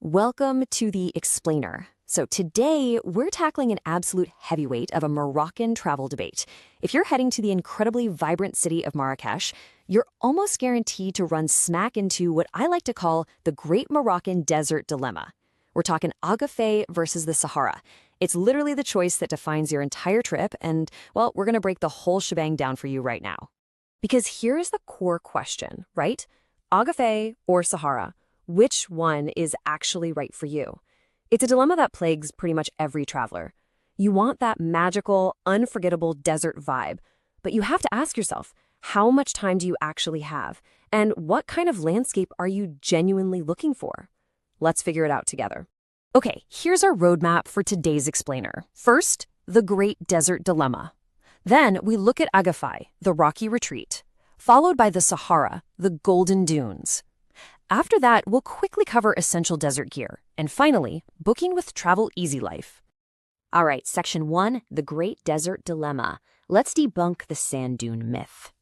Welcome to the Explainer. So today, we're tackling an absolute heavyweight of a Moroccan travel debate. If you're heading to the incredibly vibrant city of Marrakech, you're almost guaranteed to run smack into what I like to call the Great Moroccan Desert Dilemma. We're talking agafay versus the Sahara. It's literally the choice that defines your entire trip, and, well, we're going to break the whole shebang down for you right now. Because here's the core question, right? Agafay or Sahara? Which one is actually right for you? It's a dilemma that plagues pretty much every traveler. You want that magical, unforgettable desert vibe, but you have to ask yourself, how much time do you actually have? And what kind of landscape are you genuinely looking for? Let's figure it out together. Okay, here's our roadmap for today's explainer. First, the Great Desert Dilemma. Then we look at Agafay, the rocky retreat, followed by the Sahara, the golden dunes. After that, we'll quickly cover essential desert gear, and finally, booking with TravelEasy Life. All right, Section 1, the Great Desert Dilemma. Let's debunk the sand dune myth.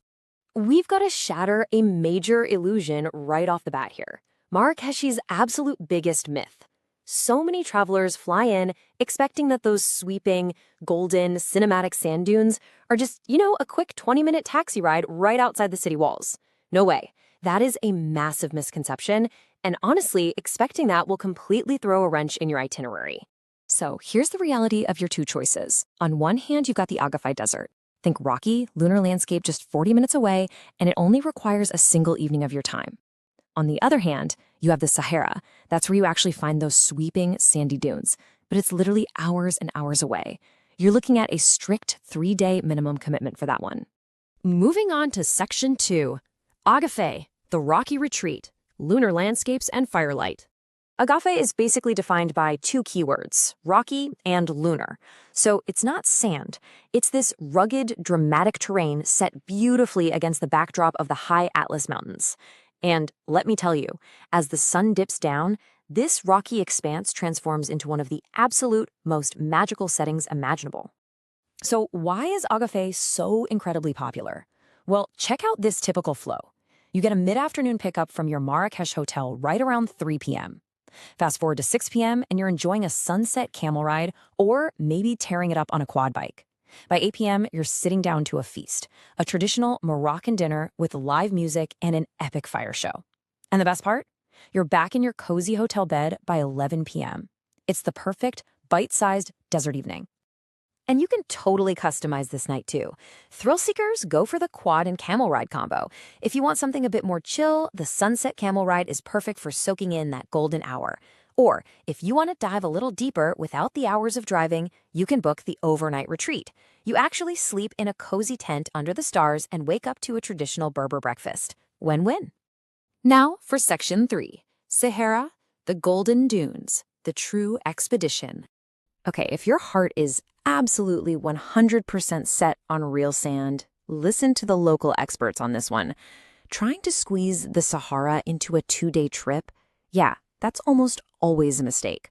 We've got to shatter a major illusion right off the bat here. Marrakech's absolute biggest myth. So many travelers fly in expecting that those sweeping, golden, cinematic sand dunes are just, a quick 20-minute taxi ride right outside the city walls. No way. That is a massive misconception, and honestly, expecting that will completely throw a wrench in your itinerary. So here's the reality of your two choices. On one hand, you've got the Agafay Desert. Think rocky, lunar landscape just 40 minutes away, and it only requires a single evening of your time. On the other hand, you have the Sahara. That's where you actually find those sweeping, sandy dunes, but it's literally hours and hours away. You're looking at a strict 3-day minimum commitment for that one. Moving on to Section 2, Agafay, the rocky retreat, lunar landscapes, and firelight. Agafay is basically defined by two keywords, rocky and lunar. So it's not sand. It's this rugged, dramatic terrain set beautifully against the backdrop of the high Atlas Mountains. And let me tell you, as the sun dips down, this rocky expanse transforms into one of the absolute most magical settings imaginable. So why is Agafay so incredibly popular? Well, check out this typical flow. You get a mid-afternoon pickup from your Marrakech hotel right around 3 p.m. Fast forward to 6 p.m. and you're enjoying a sunset camel ride or maybe tearing it up on a quad bike. By 8 p.m., you're sitting down to a feast, a traditional Moroccan dinner with live music and an epic fire show. And the best part? You're back in your cozy hotel bed by 11 p.m. It's the perfect, bite-sized desert evening. And you can totally customize this night too. Thrill seekers, go for the quad and camel ride combo. If you want something a bit more chill, the sunset camel ride is perfect for soaking in that golden hour. Or if you want to dive a little deeper without the hours of driving, you can book the overnight retreat. You actually sleep in a cozy tent under the stars and wake up to a traditional Berber breakfast. Win-win. Now for Section 3, Sahara, the golden dunes, the true expedition. Okay, if your heart is absolutely 100% set on real sand, listen to the local experts on this one. Trying to squeeze the Sahara into a 2-day trip? Yeah, that's almost always a mistake.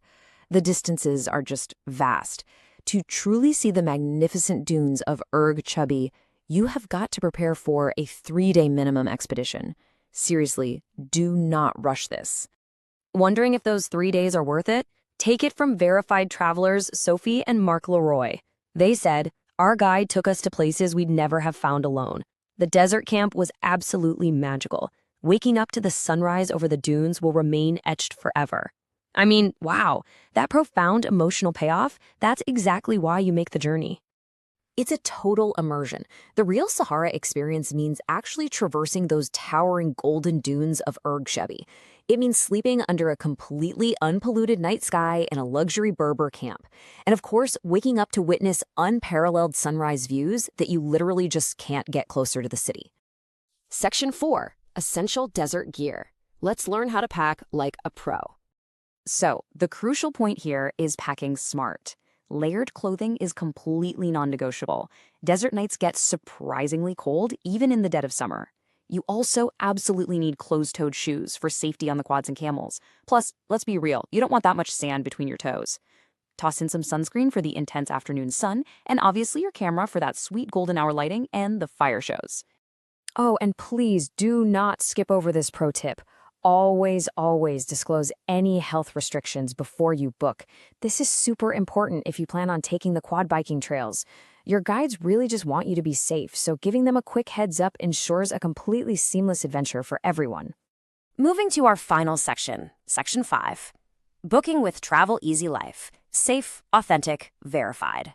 The distances are just vast. To truly see the magnificent dunes of Erg Chubby, you have got to prepare for a 3-day minimum expedition. Seriously, do not rush this. Wondering if those 3 days are worth it? Take it from verified travelers Sophie and Mark Leroy. They said, "Our guide took us to places we'd never have found alone. The desert camp was absolutely magical. Waking up to the sunrise over the dunes will remain etched forever." I mean, wow, that profound emotional payoff, that's exactly why you make the journey. It's a total immersion. The real Sahara experience means actually traversing those towering golden dunes of Erg Chubby. It means sleeping under a completely unpolluted night sky in a luxury Berber camp. And of course, waking up to witness unparalleled sunrise views that you literally just can't get closer to the city. Section 4, Essential Desert Gear. Let's learn how to pack like a pro. So, the crucial point here is packing smart. Layered clothing is completely non-negotiable. Desert nights get surprisingly cold, even in the dead of summer. You also absolutely need closed-toed shoes for safety on the quads and camels. Plus, let's be real, you don't want that much sand between your toes. Toss in some sunscreen for the intense afternoon sun, and obviously your camera for that sweet golden hour lighting and the fire shows. Oh, and please do not skip over this pro tip. always disclose any health restrictions before you book. This is super important if you plan on taking the quad biking trails. Your guides really just want you to be safe, so giving them a quick heads up ensures a completely seamless adventure for everyone. Moving to our final section, Section 5. Booking with TravelEasy Life. Safe, authentic, verified.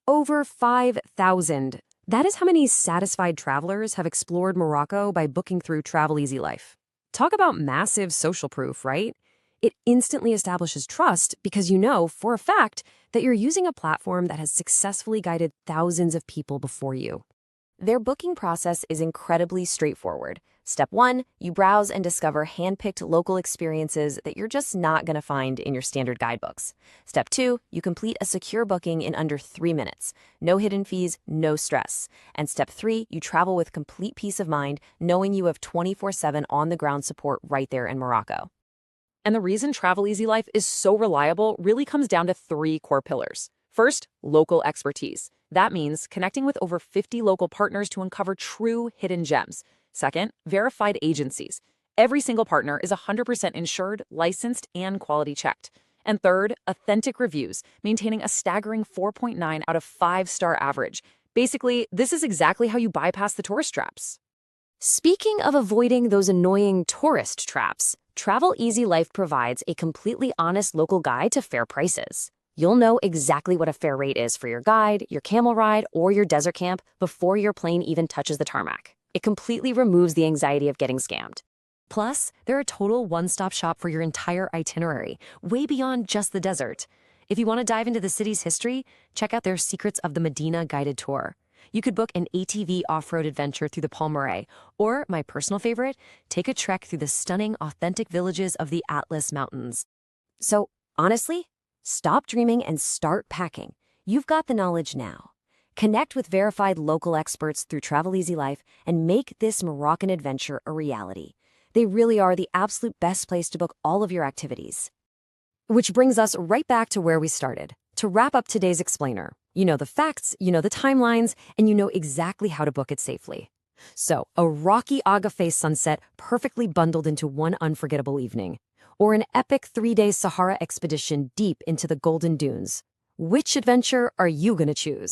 Over 5,000. That is how many satisfied travelers have explored Morocco by booking through TravelEasy Life. Talk about massive social proof, right? It instantly establishes trust because you know, for a fact, that you're using a platform that has successfully guided thousands of people before you. Their booking process is incredibly straightforward. Step 1, you browse and discover hand-picked local experiences that you're just not going to find in your standard guidebooks. Step 2, you complete a secure booking in under 3 minutes. No hidden fees, no stress. And Step 3, you travel with complete peace of mind, knowing you have 24/7 on-the-ground support right there in Morocco. And the reason TravelEasy Life is so reliable really comes down to 3 core pillars. First, local expertise. That means connecting with over 50 local partners to uncover true hidden gems. Second, verified agencies. Every single partner is 100% insured, licensed, and quality checked. And third, authentic reviews, maintaining a staggering 4.9 out of 5-star average. Basically, this is exactly how you bypass the tourist traps. Speaking of avoiding those annoying tourist traps, TravelEasy Life provides a completely honest local guide to fair prices. You'll know exactly what a fair rate is for your guide, your camel ride, or your desert camp before your plane even touches the tarmac. It completely removes the anxiety of getting scammed. Plus, they're a total one-stop shop for your entire itinerary, way beyond just the desert. If you want to dive into the city's history, check out their Secrets of the Medina guided tour. You could book an ATV off-road adventure through the Palmeraie, or, my personal favorite, take a trek through the stunning, authentic villages of the Atlas Mountains. So, honestly, stop dreaming and start packing. You've got the knowledge now. Connect with verified local experts through TravelEasy Life and make this Moroccan adventure a reality. They really are the absolute best place to book all of your activities. Which brings us right back to where we started. To wrap up today's explainer, you know the facts, you know the timelines, and you know exactly how to book it safely. So, a rocky agafay sunset perfectly bundled into one unforgettable evening, or an epic 3-day Sahara expedition deep into the Golden Dunes. Which adventure are you going to choose?